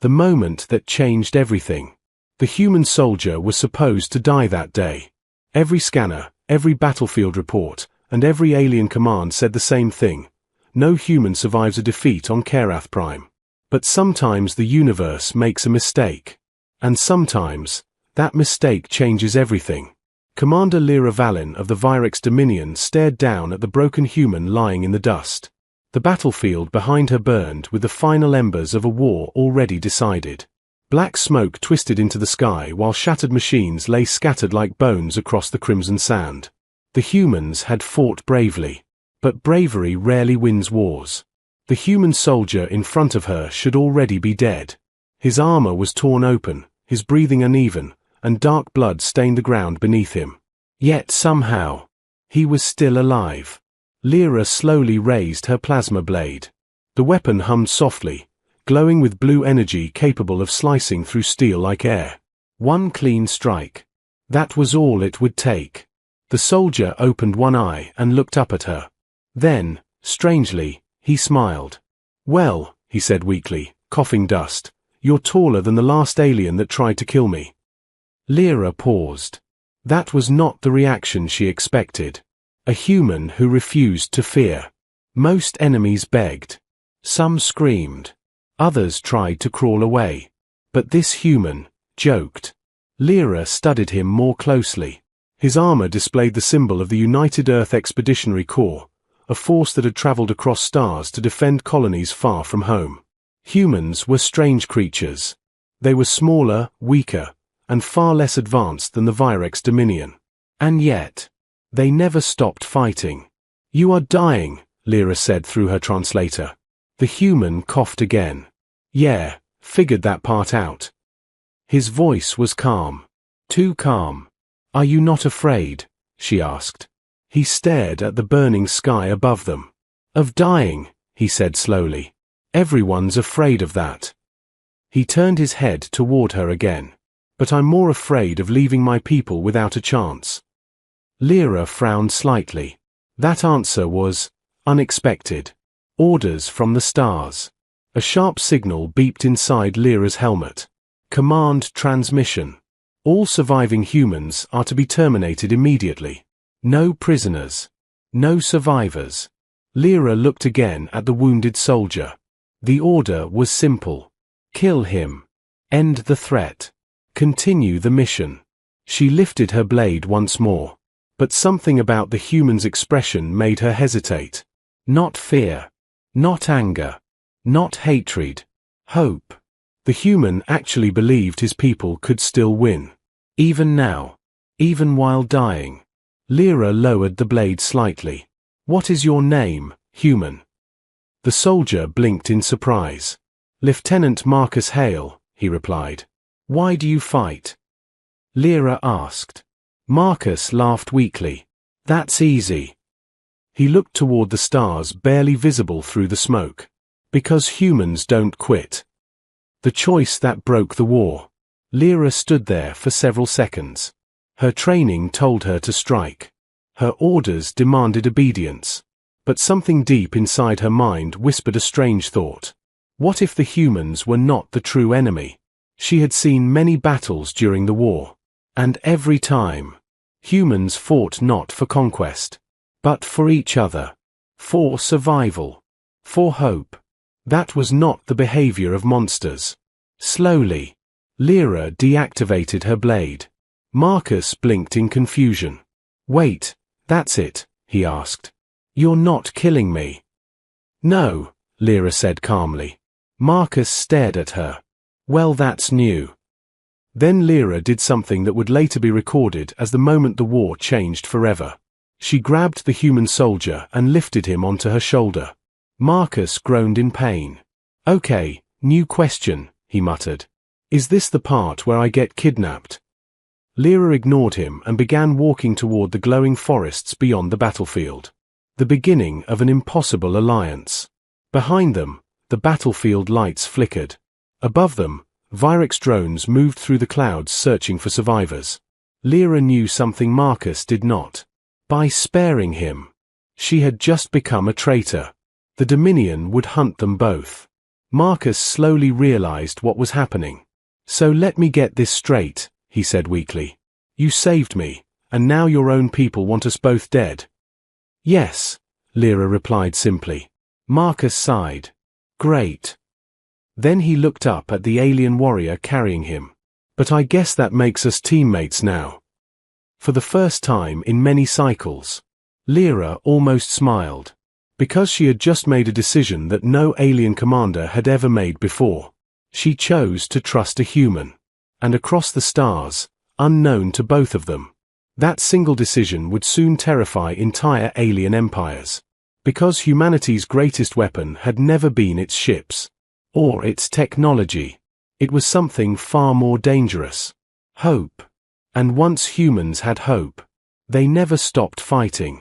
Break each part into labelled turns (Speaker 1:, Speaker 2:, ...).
Speaker 1: The moment that changed everything. The human soldier was supposed to die that day. Every scanner, every battlefield report, and every alien command said the same thing. No human survives a defeat on Karath Prime. But sometimes the universe makes a mistake. And sometimes, that mistake changes everything. Commander Lyra Vallin of the Virex Dominion stared down at the broken human lying in the dust. The battlefield behind her burned with the final embers of a war already decided. Black smoke twisted into the sky while shattered machines lay scattered like bones across the crimson sand. The humans had fought bravely. But bravery rarely wins wars. The human soldier in front of her should already be dead. His armor was torn open, his breathing uneven, and dark blood stained the ground beneath him. Yet somehow, he was still alive. Lyra slowly raised her plasma blade. The weapon hummed softly, glowing with blue energy capable of slicing through steel like air. One clean strike. That was all it would take. The soldier opened one eye and looked up at her. Then, strangely, he smiled. "Well," he said weakly, coughing dust, "you're taller than the last alien that tried to kill me." Lyra paused. That was not the reaction she expected. A human who refused to fear. Most enemies begged. Some screamed. Others tried to crawl away. But this human joked. Lyra studied him more closely. His armor displayed the symbol of the United Earth Expeditionary Corps, a force that had traveled across stars to defend colonies far from home. Humans were strange creatures. They were smaller, weaker, and far less advanced than the Virex Dominion. And yet, they never stopped fighting. "You are dying," Lyra said through her translator. The human coughed again. "Yeah, figured that part out." His voice was calm. Too calm. "Are you not afraid?" she asked. He stared at the burning sky above them. "Of dying," he said slowly. "Everyone's afraid of that." He turned his head toward her again. "But I'm more afraid of leaving my people without a chance." Lyra frowned slightly. That answer was unexpected. Orders from the stars. A sharp signal beeped inside Lyra's helmet. Command transmission. All surviving humans are to be terminated immediately. No prisoners. No survivors. Lyra looked again at the wounded soldier. The order was simple. Kill him. End the threat. Continue the mission. She lifted her blade once more. But something about the human's expression made her hesitate. Not fear. Not anger. Not hatred. Hope. The human actually believed his people could still win. Even now. Even while dying. Lyra lowered the blade slightly. "What is your name, human?" The soldier blinked in surprise. "Lieutenant Marcus Hale," he replied. "Why do you fight?" Lyra asked. Marcus laughed weakly. "That's easy." He looked toward the stars barely visible through the smoke. "Because humans don't quit." The choice that broke the war. Lyra stood there for several seconds. Her training told her to strike. Her orders demanded obedience. But something deep inside her mind whispered a strange thought. What if the humans were not the true enemy? She had seen many battles during the war. And every time, humans fought not for conquest, but for each other. For survival. For hope. That was not the behavior of monsters. Slowly, Lyra deactivated her blade. Marcus blinked in confusion. "Wait, that's it," he asked. "You're not killing me." "No," Lyra said calmly. Marcus stared at her. "Well, that's new." Then Lyra did something that would later be recorded as the moment the war changed forever. She grabbed the human soldier and lifted him onto her shoulder. Marcus groaned in pain. "Okay, new question," he muttered. "Is this the part where I get kidnapped?" Lyra ignored him and began walking toward the glowing forests beyond the battlefield. The beginning of an impossible alliance. Behind them, the battlefield lights flickered. Above them, Virex drones moved through the clouds searching for survivors. Lyra knew something Marcus did not. By sparing him, she had just become a traitor. The Dominion would hunt them both. Marcus slowly realized what was happening. So let me get this straight, he said weakly. You saved me, and now your own people want us both dead. Yes, Lyra replied simply. Marcus sighed. Great. Then he looked up at the alien warrior carrying him. But I guess that makes us teammates now. For the first time in many cycles, Lyra almost smiled. Because she had just made a decision that no alien commander had ever made before. She chose to trust a human. And across the stars, unknown to both of them. That single decision would soon terrify entire alien empires. Because humanity's greatest weapon had never been its ships. Or its technology. It was something far more dangerous. Hope. And once humans had hope, they never stopped fighting.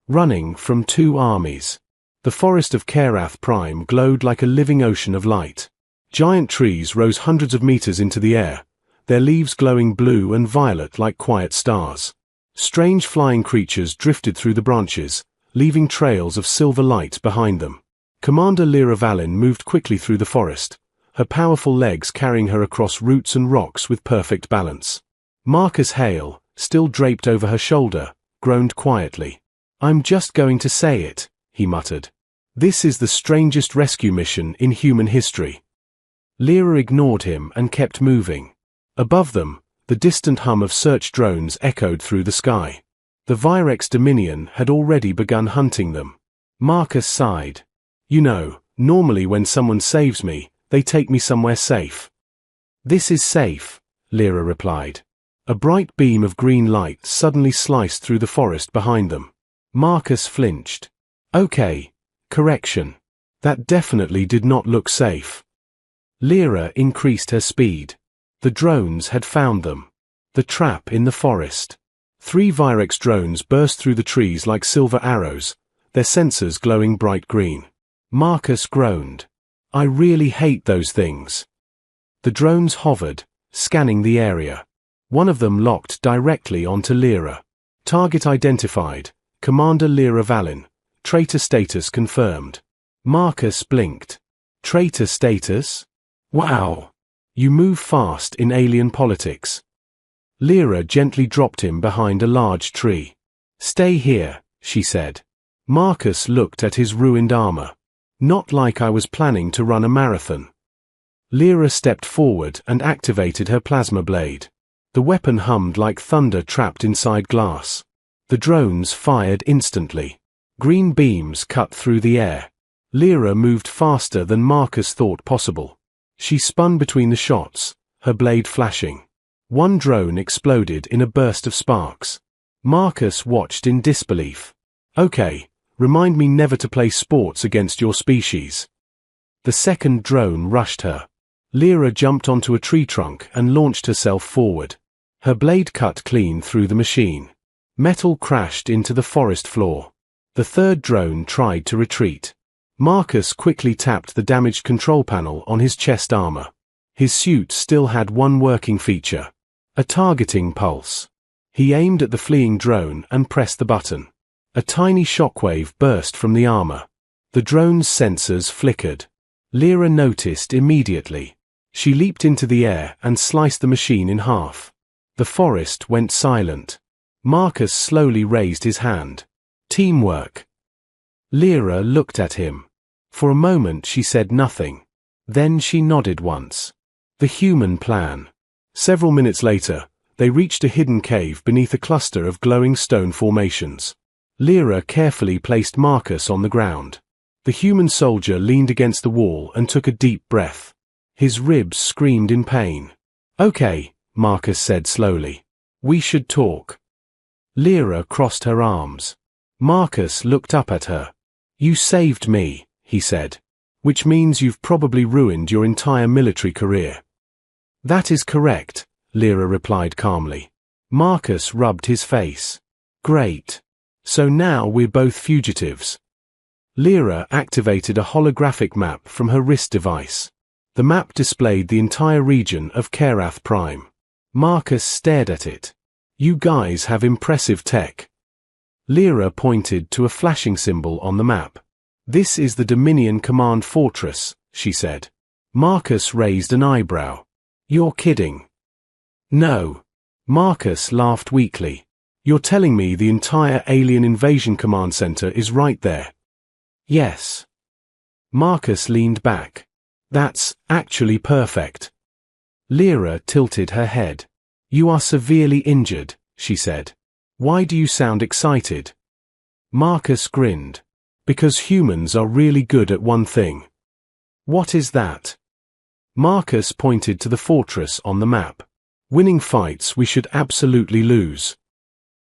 Speaker 1: Running from two armies. The forest of Karath Prime glowed like a living ocean of light. Giant trees rose hundreds of meters into the air, their leaves glowing blue and violet like quiet stars. Strange flying creatures drifted through the branches, leaving trails of silver light behind them. Commander Lyra Vallin moved quickly through the forest, her powerful legs carrying her across roots and rocks with perfect balance. Marcus Hale, still draped over her shoulder, groaned quietly. I'm just going to say it, he muttered. This is the strangest rescue mission in human history. Lyra ignored him and kept moving. Above them, the distant hum of search drones echoed through the sky. The Virex Dominion had already begun hunting them. Marcus sighed. You know, normally when someone saves me, they take me somewhere safe. This is safe, Lyra replied. A bright beam of green light suddenly sliced through the forest behind them. Marcus flinched. Okay, correction. That definitely did not look safe. Lyra increased her speed. The drones had found them. The trap in the forest. 3 Virex drones burst through the trees like silver arrows, their sensors glowing bright green. Marcus groaned. I really hate those things. The drones hovered, scanning the area. One of them locked directly onto Lyra. Target identified. Commander Lyra Vallin. Traitor status confirmed. Marcus blinked. Traitor status? Wow. You move fast in alien politics. Lyra gently dropped him behind a large tree. Stay here, she said. Marcus looked at his ruined armor. Not like I was planning to run a marathon. Lyra stepped forward and activated her plasma blade. The weapon hummed like thunder trapped inside glass. The drones fired instantly. Green beams cut through the air. Lyra moved faster than Marcus thought possible. She spun between the shots, her blade flashing. One drone exploded in a burst of sparks. Marcus watched in disbelief. Okay, remind me never to play sports against your species. The second drone rushed her. Lyra jumped onto a tree trunk and launched herself forward. Her blade cut clean through the machine. Metal crashed into the forest floor. The third drone tried to retreat. Marcus quickly tapped the damaged control panel on his chest armor. His suit still had one working feature. A targeting pulse. He aimed at the fleeing drone and pressed the button. A tiny shockwave burst from the armor. The drone's sensors flickered. Lyra noticed immediately. She leaped into the air and sliced the machine in half. The forest went silent. Marcus slowly raised his hand. Teamwork. Lyra looked at him. For a moment she said nothing. Then she nodded once. The human plan. Several minutes later, they reached a hidden cave beneath a cluster of glowing stone formations. Lyra carefully placed Marcus on the ground. The human soldier leaned against the wall and took a deep breath. His ribs screamed in pain. Okay, Marcus said slowly. We should talk. Lyra crossed her arms. Marcus looked up at her. You saved me, he said. Which means you've probably ruined your entire military career. That is correct, Lyra replied calmly. Marcus rubbed his face. Great. So now we're both fugitives. Lyra activated a holographic map from her wrist device. The map displayed the entire region of Karath Prime. Marcus stared at it. You guys have impressive tech. Lyra pointed to a flashing symbol on the map. This is the Dominion Command Fortress, she said. Marcus raised an eyebrow. You're kidding. No. Marcus laughed weakly. You're telling me the entire alien invasion command center is right there? Yes. Marcus leaned back. That's actually perfect. Lyra tilted her head. You are severely injured, she said. Why do you sound excited? Marcus grinned. Because humans are really good at one thing. What is that? Marcus pointed to the fortress on the map. Winning fights we should absolutely lose.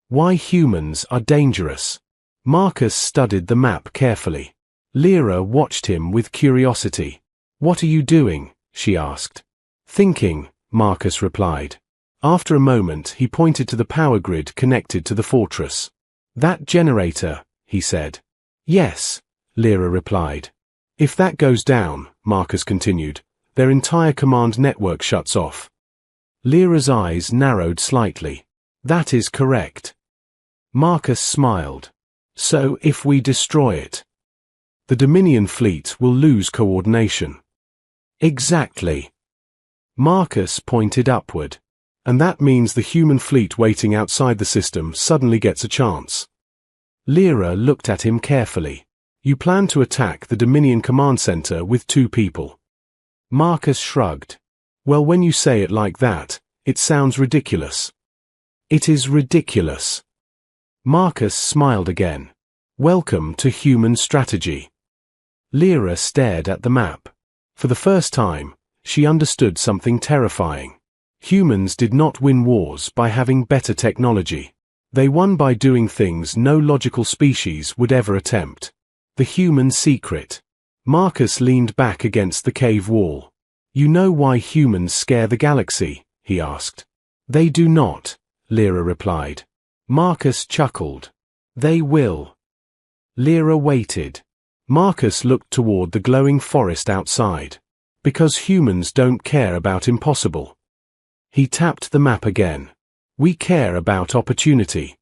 Speaker 1: Why humans are dangerous. Marcus studied the map carefully. Lyra watched him with curiosity. What are you doing? She asked. Thinking, Marcus replied. After a moment he pointed to the power grid connected to the fortress. That generator, he said. Yes, Lyra replied. If that goes down, Marcus continued, their entire command network shuts off. Lyra's eyes narrowed slightly. That is correct. Marcus smiled. So if we destroy it, the Dominion fleet will lose coordination. Exactly. Marcus pointed upward. And that means the human fleet waiting outside the system suddenly gets a chance. Lyra looked at him carefully. You plan to attack the Dominion command center with 2 people. Marcus shrugged. Well, when you say it like that, it sounds ridiculous. It is ridiculous. Marcus smiled again. Welcome to human strategy. Lyra stared at the map. For the first time, she understood something terrifying. Humans did not win wars by having better technology. They won by doing things no logical species would ever attempt. The human secret. Marcus leaned back against the cave wall. You know why humans scare the galaxy? He asked. They do not, Lyra replied. Marcus chuckled. They will. Lyra waited. Marcus looked toward the glowing forest outside. Because humans don't care about impossible. He tapped the map again. We care about opportunity.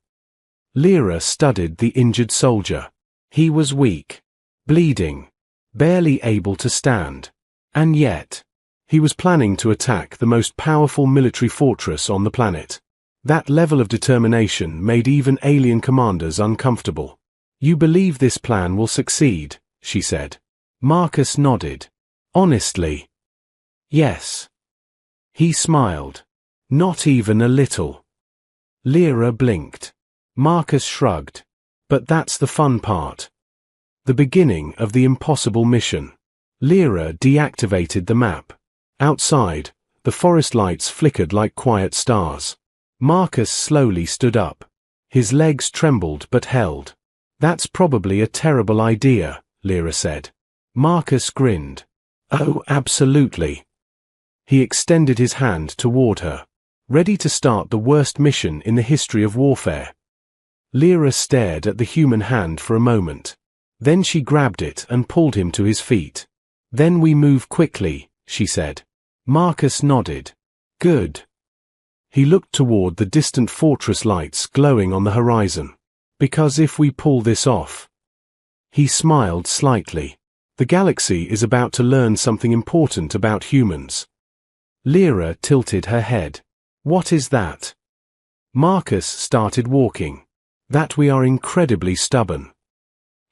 Speaker 1: Lyra studied the injured soldier. He was weak, bleeding, barely able to stand. And yet, he was planning to attack the most powerful military fortress on the planet. That level of determination made even alien commanders uncomfortable. You believe this plan will succeed, she said. Marcus nodded. Honestly. Yes. He smiled. Not even a little. Lyra blinked. Marcus shrugged. But that's the fun part. The beginning of the impossible mission. Lyra deactivated the map. Outside, the forest lights flickered like quiet stars. Marcus slowly stood up. His legs trembled but held. That's probably a terrible idea, Lyra said. Marcus grinned. Oh, absolutely. He extended his hand toward her, ready to start the worst mission in the history of warfare. Lyra stared at the human hand for a moment. Then she grabbed it and pulled him to his feet. Then we move quickly, she said. Marcus nodded. Good. He looked toward the distant fortress lights glowing on the horizon. Because if we pull this off. He smiled slightly. The galaxy is about to learn something important about humans. Lyra tilted her head. What is that? Marcus started walking. That we are incredibly stubborn.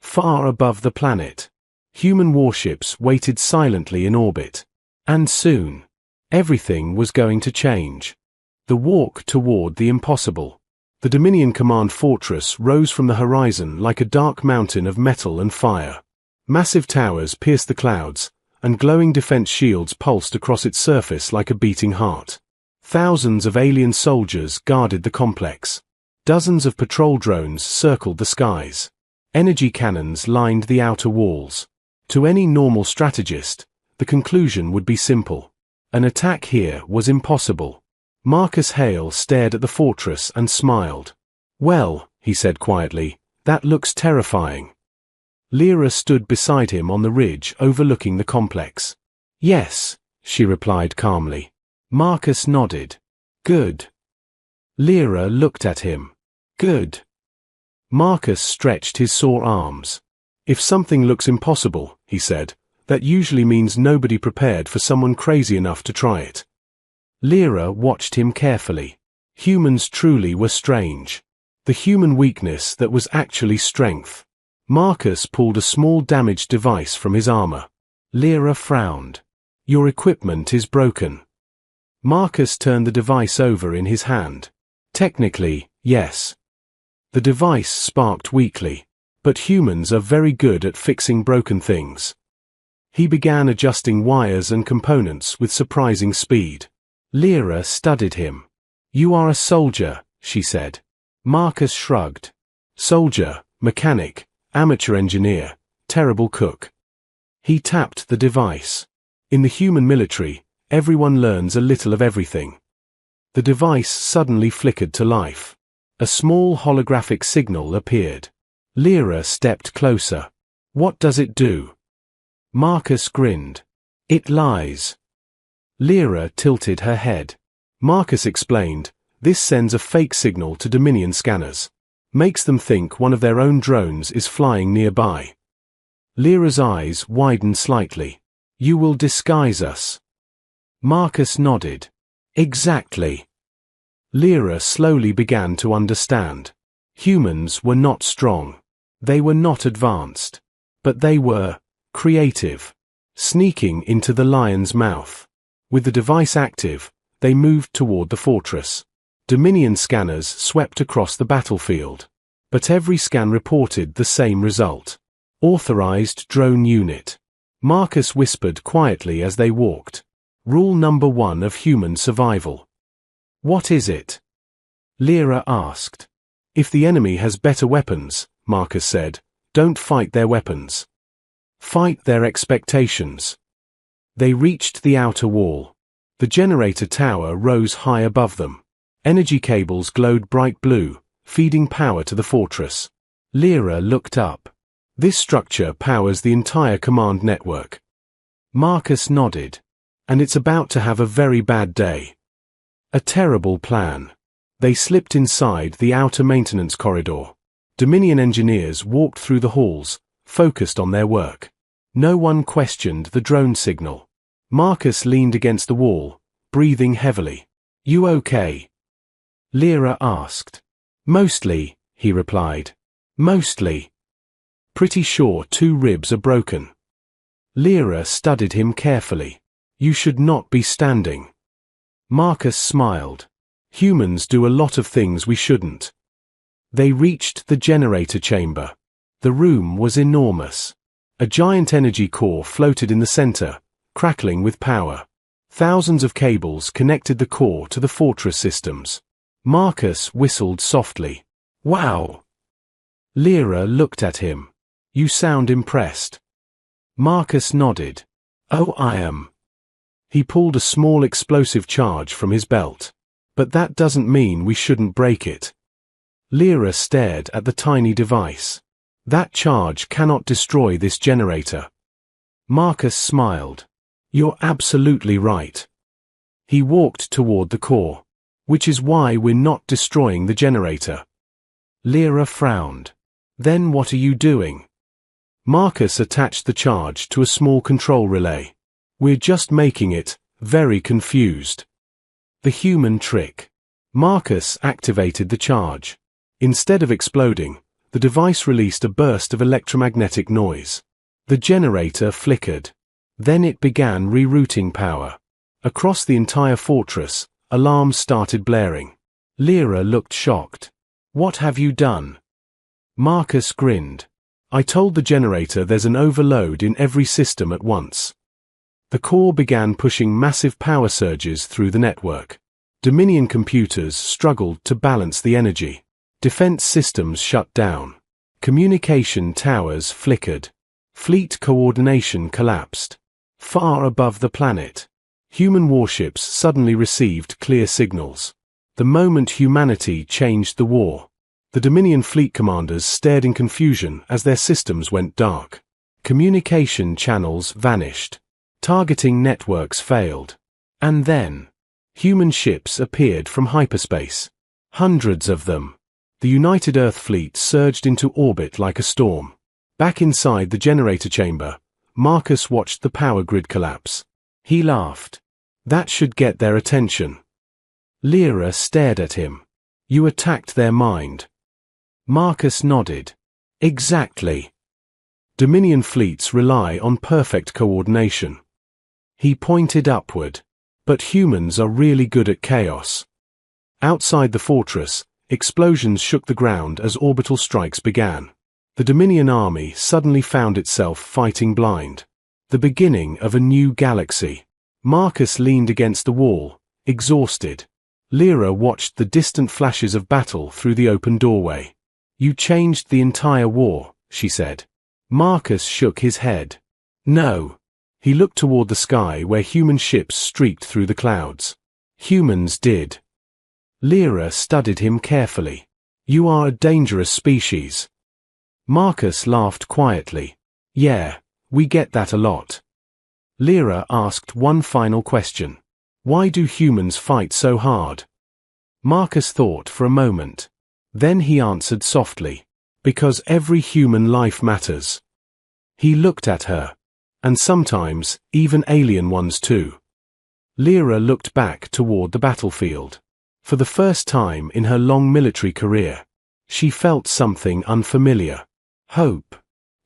Speaker 1: Far above the planet, human warships waited silently in orbit. And soon, everything was going to change. The walk toward the impossible. The Dominion command fortress rose from the horizon like a dark mountain of metal and fire. Massive towers pierced the clouds, and glowing defense shields pulsed across its surface like a beating heart. Thousands of alien soldiers guarded the complex. Dozens of patrol drones circled the skies. Energy cannons lined the outer walls. To any normal strategist, the conclusion would be simple. An attack here was impossible. Marcus Hale stared at the fortress and smiled. Well, he said quietly, that looks terrifying. Lyra stood beside him on the ridge overlooking the complex. Yes, she replied calmly. Marcus nodded. Good. Lyra looked at him. Good. Marcus stretched his sore arms. If something looks impossible, he said, That usually means nobody prepared for someone crazy enough to try it. Lyra watched him carefully. Humans truly were strange. The human weakness that was actually strength. Marcus pulled a small damaged device from his armor. Lyra frowned. Your equipment is broken. Marcus turned the device over in his hand. Technically, yes. The device sparked weakly, but humans are very good at fixing broken things. He began adjusting wires and components with surprising speed. Lyra studied him. You are a soldier, she said. Marcus shrugged. Soldier, mechanic, amateur engineer, terrible cook. He tapped the device. In the human military, everyone learns a little of everything. The device suddenly flickered to life. A small holographic signal appeared. Lyra stepped closer. What does it do? Marcus grinned. It lies. Lyra tilted her head. Marcus explained, this sends a fake signal to Dominion scanners. Makes them think one of their own drones is flying nearby. Lyra's eyes widened slightly. You will disguise us. Marcus nodded. Exactly. Lyra slowly began to understand. Humans were not strong. They were not advanced. But they were creative. Sneaking into the lion's mouth. With the device active, they moved toward the fortress. Dominion scanners swept across the battlefield. But every scan reported the same result. Authorized drone unit. Marcus whispered quietly as they walked. Rule number 1 of human survival. What is it? Lyra asked. If the enemy has better weapons, Marcus said, don't fight their weapons. Fight their expectations. They reached the outer wall. The generator tower rose high above them. Energy cables glowed bright blue, feeding power to the fortress. Lyra looked up. This structure powers the entire command network. Marcus nodded. And it's about to have a very bad day. A terrible plan. They slipped inside the outer maintenance corridor. Dominion engineers walked through the halls, focused on their work. No one questioned the drone signal. Marcus leaned against the wall, breathing heavily. You okay? Lyra asked. Mostly, he replied. Mostly. Pretty sure 2 ribs are broken. Lyra studied him carefully. You should not be standing. Marcus smiled. Humans do a lot of things we shouldn't. They reached the generator chamber. The room was enormous. A giant energy core floated in the center, crackling with power. Thousands of cables connected the core to the fortress systems. Marcus whistled softly. Wow! Lyra looked at him. You sound impressed. Marcus nodded. Oh, I am. He pulled a small explosive charge from his belt. But that doesn't mean we shouldn't break it. Lyra stared at the tiny device. That charge cannot destroy this generator. Marcus smiled. You're absolutely right. He walked toward the core. Which is why we're not destroying the generator. Lyra frowned. Then what are you doing? Marcus attached the charge to a small control relay. We're just making it very confused. The human trick. Marcus activated the charge. Instead of exploding, the device released a burst of electromagnetic noise. The generator flickered. Then it began rerouting power. Across the entire fortress, alarms started blaring. Lyra looked shocked. What have you done? Marcus grinned. I told the generator there's an overload in every system at once. The core began pushing massive power surges through the network. Dominion computers struggled to balance the energy. Defense systems shut down. Communication towers flickered. Fleet coordination collapsed. Far above the planet, human warships suddenly received clear signals. The moment humanity changed the war, the Dominion fleet commanders stared in confusion as their systems went dark. Communication channels vanished. Targeting networks failed. And then, human ships appeared from hyperspace. Hundreds of them. The United Earth fleet surged into orbit like a storm. Back inside the generator chamber, Marcus watched the power grid collapse. He laughed. That should get their attention. Lyra stared at him. You attacked their mind. Marcus nodded. Exactly. Dominion fleets rely on perfect coordination. He pointed upward. But humans are really good at chaos. Outside the fortress, explosions shook the ground as orbital strikes began. The Dominion army suddenly found itself fighting blind. The beginning of a new galaxy. Marcus leaned against the wall, exhausted. Lyra watched the distant flashes of battle through the open doorway. You changed the entire war, she said. Marcus shook his head. No. He looked toward the sky where human ships streaked through the clouds. Humans did. Lyra studied him carefully. You are a dangerous species. Marcus laughed quietly. Yeah, we get that a lot. Lyra asked one final question. Why do humans fight so hard? Marcus thought for a moment. Then he answered softly. Because every human life matters. He looked at her. And sometimes, even alien ones too. Lyra looked back toward the battlefield. For the first time in her long military career, she felt something unfamiliar. Hope.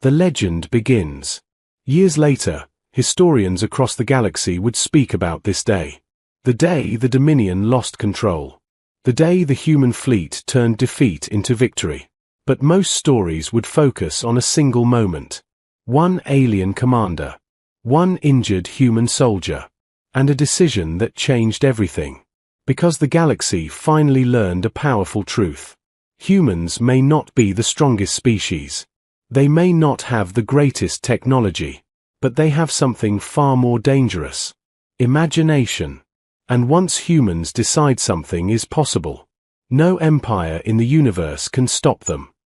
Speaker 1: The legend begins. Years later, historians across the galaxy would speak about this day. The day the Dominion lost control. The day the human fleet turned defeat into victory. But most stories would focus on a single moment. One alien commander. One injured human soldier. And a decision that changed everything. Because the galaxy finally learned a powerful truth. Humans may not be the strongest species. They may not have the greatest technology. But they have something far more dangerous. Imagination. And once humans decide something is possible, no empire in the universe can stop them.